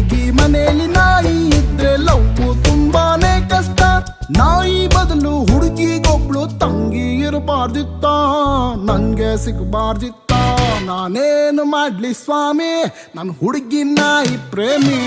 ಹುಡುಗಿ ಮನೇಲಿ ನಾಯಿ ಇದ್ರೆ ಲವ್ ತುಂಬಾನೇ ಕಷ್ಟ. ನಾಯಿ ಬದಲು ಹುಡುಗಿಗೊಬ್ಳು ತಂಗಿ ಇರಬಾರ್ದಿತ್ತ, ನನ್ಗೆ ಸಿಗಬಾರ್ದಿತ್ತ. ನಾನೇನು ಮಾಡ್ಲಿ ಸ್ವಾಮಿ, ನನ್ ಹುಡುಗಿ ನಾಯಿ ಪ್ರೇಮಿ.